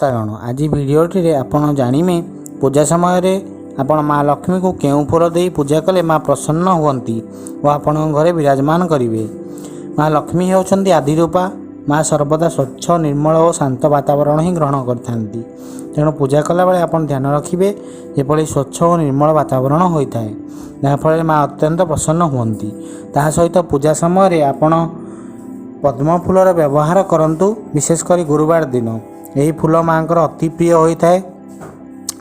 भक्तगण आज भिडियोटी आपण जानिमे पूजा समय आपण माँ लक्ष्मी को केउ फूल दे पूजा कले माँ प्रसन्न हुअंती और आपण घरे विराजमान करिवे। माँ लक्ष्मी होउछंती आदि रूपा। माँ सर्वदा स्वच्छ निर्मल और शांत वातावरण ही ग्रहण करथांती। तेणु पूजा कला बेले आपण ध्यान रखिबे जेपरि स्वच्छ और निर्मल वातावरण होइथाय जहाँफल माँ अत्यंत प्रसन्न हुअंती। ता सहित पूजा समय आपण पद्म फूलर व्यवहार करंतु। विशेषकर गुरुवार दिन यही फूल माँ अति प्रिय होता है।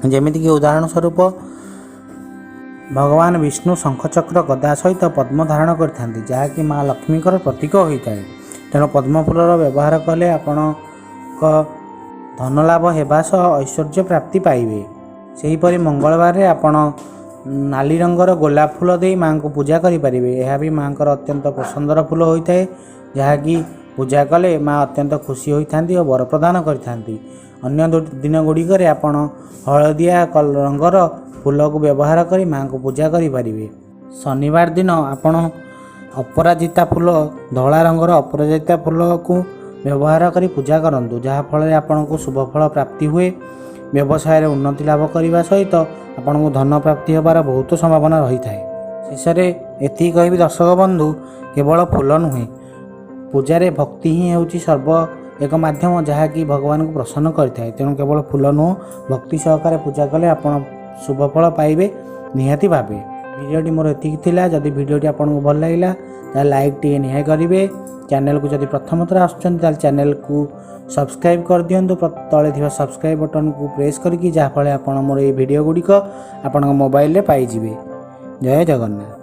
जमीक उदाहरण स्वरूप भगवान विष्णु शंखचक्र गदा सहित पद्म धारण करते जहाँकि माँ लक्ष्मी प्रतीक होता है। तेणु पद्म फूलर व्यवहार कले आपण धन लाभ होगा सह ऐश्वर्य प्राप्ति पाइबे। सेहीपरि मंगलवार रे आपण नाली रंगर गोलाप फूल दे माँ को पूजा करें। यह भी माँ अत्यंत पसंदर फूल होता है जहाँकि पूजा कले माँ अत्यंत खुशी होती और वर प्रदान करती। अन्य दिन गुड़िक आपण हलदिया रंगर फूल को व्यवहार कर माँ को पूजा करें। शनिवार दिन आपण अपराजिता फूल धला रंगर अपराजिता फूल को व्यवहार कर पूजा करूँ जहाँफल आपण को शुभ फल प्राप्ति हुए। व्यवसाय उन्नति लाभ करने सहित आपण को धन प्राप्ति होबार बहुत संभावना रही है। शेष में एति कहि दर्शक बंधु केवल फूल नुहे पूजारे भक्ति ही होची सर्व एक माध्यम जहाँकि भगवान को प्रसन्न करता है। तेणु केवल फूल नुह भक्ति सहकार पूजा कले आपण शुभ फल पाइबे निहाती भावे। भिडियोटी मोर एतिक थिला। जदि भिडियोटी आपको भल लगिला ताल लाइक टी निहाय करेंगे। चैनल को जदि प्रथम थर आसुचंती चैनल को सब्सक्राइब कर दियंतु। तले थिबा सब्सक्राइब बटन को प्रेस करके जहाँफल आप मोर ये भिडियो गुड़िक आपण मोबाइल रे पाइजिबे। जय जगन्नाथ।